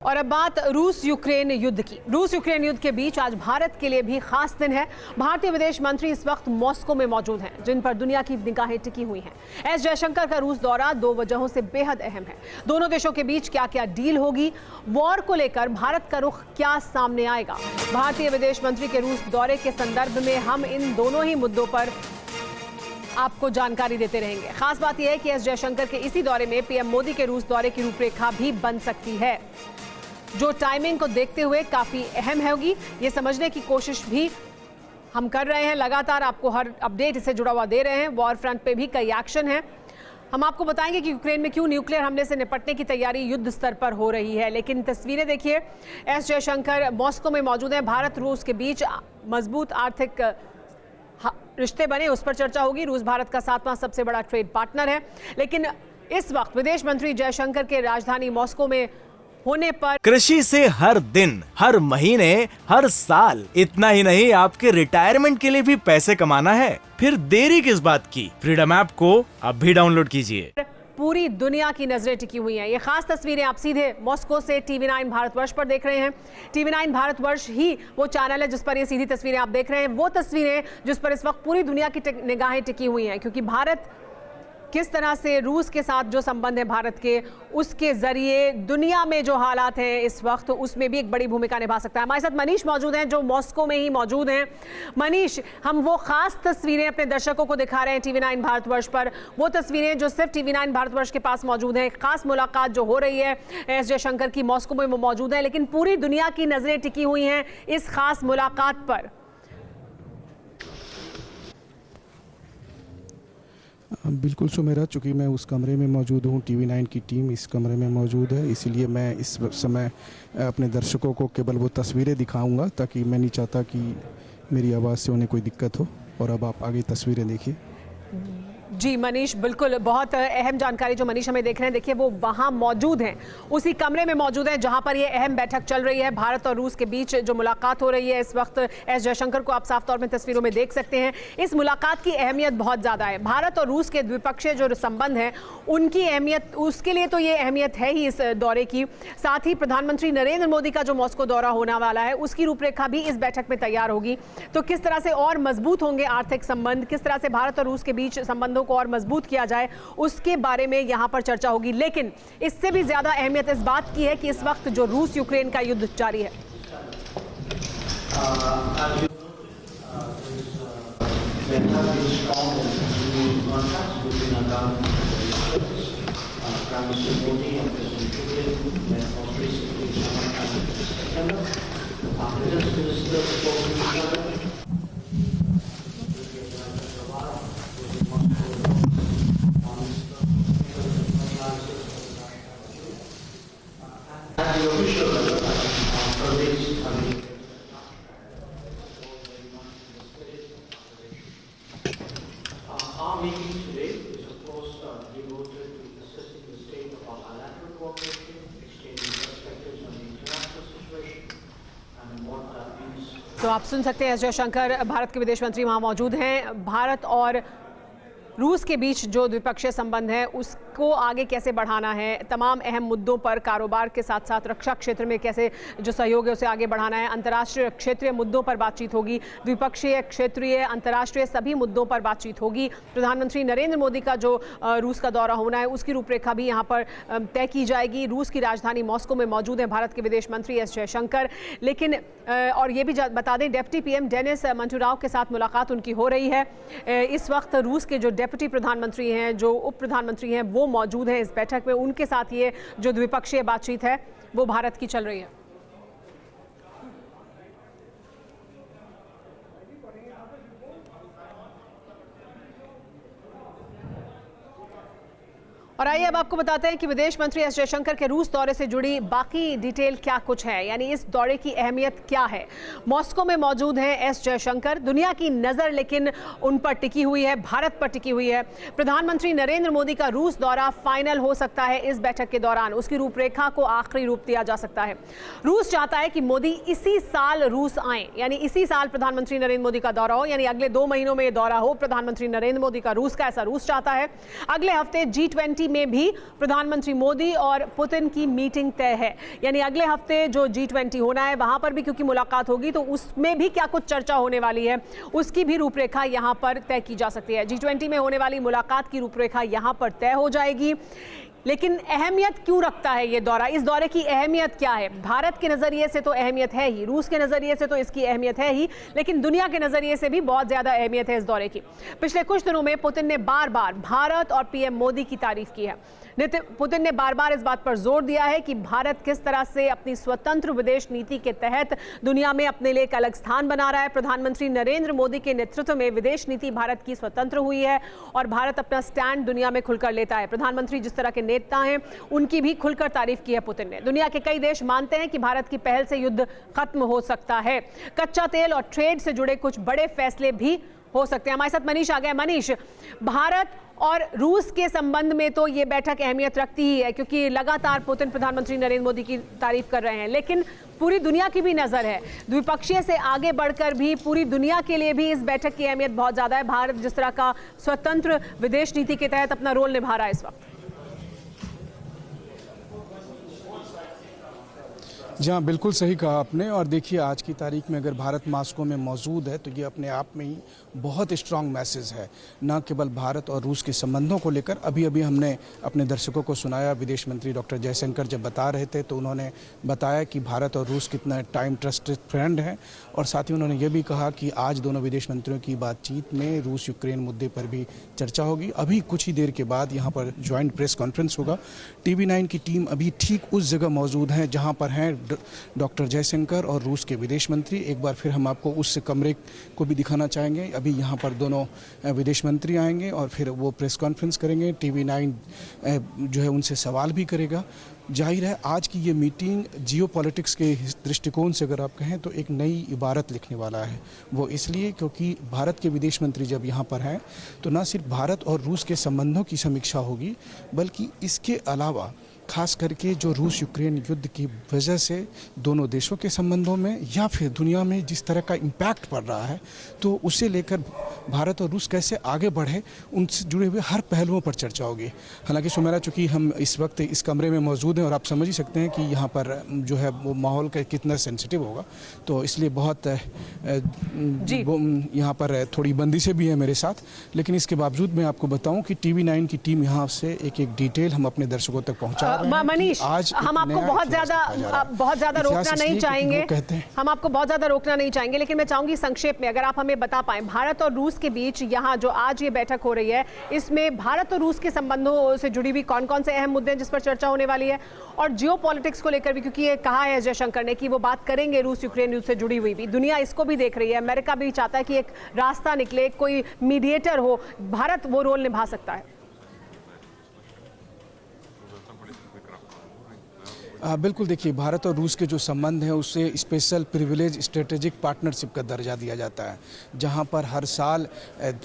और अब बात रूस यूक्रेन युद्ध की। रूस यूक्रेन युद्ध के बीच आज भारत के लिए भी खास दिन है। भारतीय विदेश मंत्री इस वक्त मॉस्को में मौजूद हैं, जिन पर दुनिया की निगाहें टिकी हुई हैं। एस जयशंकर का रूस दौरा दो वजहों से बेहद अहम है। दोनों देशों के बीच क्या क्या डील होगी, वॉर को लेकर भारत का रुख क्या सामने आएगा। भारतीय विदेश मंत्री के रूस दौरे के संदर्भ में हम इन दोनों ही मुद्दों पर आपको जानकारी देते रहेंगे। खास बात यह है कि एस जयशंकर के इसी दौरे में पीएम मोदी के रूस दौरे की रूपरेखा भी बन सकती है, जो टाइमिंग को देखते हुए काफी अहम होगी। ये समझने की कोशिश भी हम कर रहे हैं, लगातार आपको हर अपडेट इससे जुड़ा हुआ दे रहे हैं। वॉर फ्रंट पे भी कई एक्शन है। हम आपको बताएंगे कि यूक्रेन में क्यों न्यूक्लियर हमले से निपटने की तैयारी युद्ध स्तर पर हो रही है। लेकिन तस्वीरें देखिए, एस जयशंकर मॉस्को में मौजूद हैं। भारत रूस के बीच मजबूत आर्थिक रिश्ते बने, उस पर चर्चा होगी। रूस भारत का 7वां सबसे बड़ा ट्रेड पार्टनर है। लेकिन इस वक्त विदेश मंत्री जयशंकर के राजधानी मॉस्को में होने पर कृषि से हर दिन, हर महीने, हर साल, इतना ही नहीं आपके रिटायरमेंट के लिए भी पैसे कमाना है, फिर देरी किस बात की। फ्रीडम ऐप को अब भी डाउनलोड कीजिए। पूरी दुनिया की नजरें टिकी हुई हैं। ये खास तस्वीरें आप सीधे मॉस्को से TV9 भारतवर्ष पर देख रहे हैं। TV9 भारतवर्ष ही वो चैनल है जिस पर ये सीधी तस्वीरें आप देख रहे हैं। वो तस्वीरें जिस पर इस वक्त पूरी दुनिया की निगाहें टिकी हुई हैं, क्योंकि भारत किस तरह से रूस के साथ जो संबंध है भारत के, उसके जरिए दुनिया में जो हालात हैं इस वक्त, उसमें भी एक बड़ी भूमिका निभा सकता है। हमारे साथ मनीष मौजूद हैं, जो मॉस्को में ही मौजूद हैं। मनीष, हम वो खास तस्वीरें अपने दर्शकों को दिखा रहे हैं TV9 भारतवर्ष पर, वो तस्वीरें जो सिर्फ TV9 भारतवर्ष के पास मौजूद हैं। खास मुलाकात जो हो रही है एस जयशंकर की, मॉस्को में वो मौजूद है, लेकिन पूरी दुनिया की नजरें टिकी हुई हैं इस खास मुलाकात पर। बिल्कुल सुमेरा, चूँकि मैं उस कमरे में मौजूद हूँ, TV9 की टीम इस कमरे में मौजूद है, इसीलिए मैं इस समय अपने दर्शकों को केवल वो तस्वीरें दिखाऊंगा, ताकि मैं नहीं चाहता कि मेरी आवाज़ से उन्हें कोई दिक्कत हो। और अब आप आगे तस्वीरें देखिए। जी मनीष, बिल्कुल बहुत अहम जानकारी जो मनीष हमें देख रहे हैं। देखिए, वो वहाँ मौजूद हैं, उसी कमरे में मौजूद हैं जहाँ पर ये अहम बैठक चल रही है। भारत और रूस के बीच जो मुलाकात हो रही है इस वक्त, एस जयशंकर को आप साफ तौर में तस्वीरों में देख सकते हैं। इस मुलाकात की अहमियत बहुत ज़्यादा है। भारत और रूस के द्विपक्षीय जो संबंध हैं उनकी अहमियत, उसके लिए तो ये अहमियत है ही इस दौरे की। साथ ही प्रधानमंत्री नरेंद्र मोदी का जो मॉस्को दौरा होने वाला है, उसकी रूपरेखा भी इस बैठक में तैयार होगी। तो किस तरह से और मजबूत होंगे आर्थिक संबंध, किस तरह से भारत और रूस के बीच संबंधों को और मजबूत किया जाए, उसके बारे में यहां पर चर्चा होगी। लेकिन इससे भी ज्यादा अहमियत इस बात की है कि इस वक्त जो रूस यूक्रेन का युद्ध जारी है, Our meeting today is, of course, devoted to assessing the state of our bilateral cooperation, exchanging perspectives on the international situation, and what that means. तो आप सुन सकते हैं एस जयशंकर, भारत के विदेश मंत्री, वहां मौजूद हैं। भारत और रूस के बीच जो द्विपक्षीय संबंध है उसको आगे कैसे बढ़ाना है, तमाम अहम मुद्दों पर, कारोबार के साथ साथ रक्षा क्षेत्र में कैसे जो सहयोग है उसे आगे बढ़ाना है, अंतर्राष्ट्रीय क्षेत्रीय मुद्दों पर बातचीत होगी, द्विपक्षीय, क्षेत्रीय, अंतर्राष्ट्रीय सभी मुद्दों पर बातचीत होगी। प्रधानमंत्री नरेंद्र मोदी का जो रूस का दौरा होना है उसकी रूपरेखा भी यहाँ पर तय की जाएगी। रूस की राजधानी मॉस्को में मौजूद हैं भारत के विदेश मंत्री एस जयशंकर। लेकिन और ये भी बता दें, डिप्टी PM डेनिस मंटूराव के साथ मुलाकात उनकी हो रही है। इस वक्त रूस के जो डिप्टी प्रधानमंत्री हैं, जो उप प्रधानमंत्री हैं, वो मौजूद हैं इस बैठक में। उनके साथ ये जो द्विपक्षीय बातचीत है वो भारत की चल रही है। और आइए अब आपको बताते हैं कि विदेश मंत्री एस जयशंकर के रूस दौरे से जुड़ी बाकी डिटेल क्या कुछ है, यानी इस दौरे की अहमियत क्या है। मॉस्को में मौजूद हैं एस जयशंकर। दुनिया की नज़र लेकिन उन पर टिकी हुई है, भारत पर टिकी हुई है। प्रधानमंत्री नरेंद्र मोदी का रूस दौरा फाइनल हो सकता है इस बैठक के दौरान, उसकी रूपरेखा को आखिरी रूप दिया जा सकता है। रूस चाहता है कि मोदी इसी साल रूस आए, यानी इसी साल प्रधानमंत्री नरेंद्र मोदी का दौरा हो, यानी अगले 2 महीनों में ये दौरा हो प्रधानमंत्री नरेंद्र मोदी का रूस का, ऐसा रूस चाहता है। अगले हफ्ते G20 में भी प्रधानमंत्री मोदी और पुतिन की मीटिंग तय है। यानी अगले हफ्ते जो G20 होना है वहां पर भी क्योंकि मुलाकात होगी तो उसमें भी क्या कुछ चर्चा होने वाली है उसकी भी रूपरेखा यहां पर तय की जा सकती है। G20 में होने वाली मुलाकात की रूपरेखा यहां पर तय हो जाएगी। लेकिन अहमियत क्यों रखता है ये दौरा? इस दौरे की अहमियत क्या है? भारत के नज़रिए से तो अहमियत है ही, रूस के नज़रिए से तो इसकी अहमियत है ही, लेकिन दुनिया के नज़रिए से भी बहुत ज़्यादा अहमियत है इस दौरे की। पिछले कुछ दिनों में पुतिन ने बार बार भारत और पीएम मोदी की तारीफ की है। पुतिन ने बार बार इस बात पर जोर दिया है कि भारत किस तरह से अपनी स्वतंत्र विदेश नीति के तहत दुनिया में अपने लिए एक अलग स्थान बना रहा है। प्रधानमंत्री नरेंद्र मोदी के नेतृत्व में विदेश नीति भारत की स्वतंत्र हुई है और भारत अपना स्टैंड दुनिया में खुलकर लेता है। प्रधानमंत्री जिस तरह के नेता हैं उनकी भी खुलकर तारीफ की है पुतिन ने। दुनिया के कई देश मानते हैं कि भारत की पहल से युद्ध खत्म हो सकता है। कच्चा तेल और ट्रेड से जुड़े कुछ बड़े फैसले भी हो सकते हैं। हमारे साथ मनीष आ गए। मनीष, भारत और रूस के संबंध में तो ये बैठक अहमियत रखती ही है क्योंकि लगातार पुतिन प्रधानमंत्री नरेंद्र मोदी की तारीफ कर रहे हैं, लेकिन पूरी दुनिया की भी नजर है। द्विपक्षीय से आगे बढ़कर भी पूरी दुनिया के लिए भी इस बैठक की अहमियत बहुत ज्यादा है। भारत जिस तरह का स्वतंत्र विदेश नीति के तहत अपना रोल निभा रहा है इस वक्त। जी हाँ, बिल्कुल सही कहा आपने। और देखिए, आज की तारीख में अगर भारत मॉस्को में मौजूद है तो ये अपने आप में ही बहुत स्ट्रांग मैसेज है, न केवल भारत और रूस के संबंधों को लेकर। अभी अभी हमने अपने दर्शकों को सुनाया, विदेश मंत्री डॉक्टर जयशंकर जब बता रहे थे तो उन्होंने बताया कि भारत और रूस कितना टाइम ट्रस्टेड फ्रेंड है। और साथ ही उन्होंने ये भी कहा कि आज दोनों विदेश मंत्रियों की बातचीत में रूस यूक्रेन मुद्दे पर भी चर्चा होगी। अभी कुछ ही देर के बाद यहाँ पर ज्वाइंट प्रेस कॉन्फ्रेंस होगा। TV9 की टीम अभी ठीक उस जगह मौजूद है जहाँ पर हैं डॉक्टर जयशंकर और रूस के विदेश मंत्री। एक बार फिर हम आपको उस कमरे को भी दिखाना चाहेंगे। अभी यहाँ पर दोनों विदेश मंत्री आएंगे और फिर वो प्रेस कॉन्फ्रेंस करेंगे। TV9 जो है उनसे सवाल भी करेगा। जाहिर है आज की ये मीटिंग जियोपॉलिटिक्स के दृष्टिकोण से अगर आप कहें तो एक नई इबारत लिखने वाला है। वो इसलिए क्योंकि भारत के विदेश मंत्री जब यहाँ पर हैं तो न सिर्फ भारत और रूस के संबंधों की समीक्षा होगी, बल्कि इसके अलावा खास करके जो रूस यूक्रेन युद्ध की वजह से दोनों देशों के संबंधों में या फिर दुनिया में जिस तरह का इम्पैक्ट पड़ रहा है, तो उसे लेकर भारत और रूस कैसे आगे बढ़े, उनसे जुड़े हुए हर पहलुओं पर चर्चा होगी। हालांकि सुमेरा, चूँकि हम इस वक्त इस कमरे में मौजूद हैं और आप समझ ही सकते हैं कि यहाँ पर जो है वो माहौल का कितना सेंसिटिव होगा, तो इसलिए बहुत यहाँ पर थोड़ी बंदिशें भी हैं मेरे साथ। लेकिन इसके बावजूद मैं आपको बताऊँ कि TV9 की टीम यहाँ से एक एक डिटेल हम अपने दर्शकों तक पहुँचा। मनीष, हम आपको बहुत ज्यादा रोकना नहीं चाहेंगे। हम आपको बहुत ज्यादा रोकना नहीं चाहेंगे, लेकिन मैं चाहूंगी संक्षेप में अगर आप हमें बता पाएं, भारत और रूस के बीच यहाँ जो आज ये बैठक हो रही है, इसमें भारत और रूस के संबंधों से जुड़ी हुई कौन कौन से अहम मुद्दे हैं जिस पर चर्चा होने वाली है, और जियो पॉलिटिक्स को लेकर भी, क्योंकि ये कहा है जयशंकर ने कि वो बात करेंगे रूस यूक्रेन युद्ध से जुड़ी हुई भी। दुनिया इसको भी देख रही है, अमेरिका भी चाहता है कि एक रास्ता निकले, कोई मीडिएटर हो, भारत वो रोल निभा सकता है। बिल्कुल, देखिए, भारत और रूस के जो संबंध हैं उससे स्पेशल प्रिविलेज स्ट्रेटेजिक पार्टनरशिप का दर्जा दिया जाता है, जहां पर हर साल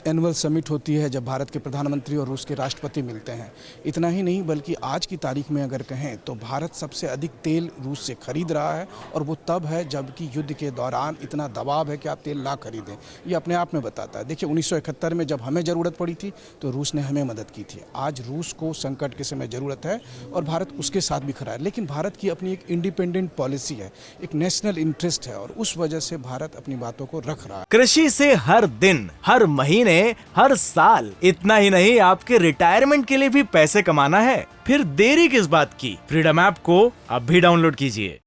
एनुअल समिट होती है जब भारत के प्रधानमंत्री और रूस के राष्ट्रपति मिलते हैं। इतना ही नहीं, बल्कि आज की तारीख में अगर कहें तो भारत सबसे अधिक तेल रूस से खरीद रहा है, और वो तब है जबकि युद्ध के दौरान इतना दबाव है कि आप तेल ना खरीदें। ये अपने आप में बताता है। देखिए, 1971 में जब हमें ज़रूरत पड़ी थी तो रूस ने हमें मदद की थी। आज रूस को संकट के समय ज़रूरत है और भारत उसके साथ भी खड़ा है। लेकिन भारत की अपनी एक इंडिपेंडेंट पॉलिसी है, एक नेशनल इंटरेस्ट है, और उस वजह से भारत अपनी बातों को रख रहा है। कृषि से हर दिन, हर महीने, हर साल, इतना ही नहीं आपके रिटायरमेंट के लिए भी पैसे कमाना है? फिर देरी किस बात की? फ्रीडम ऐप को अब भी डाउनलोड कीजिए।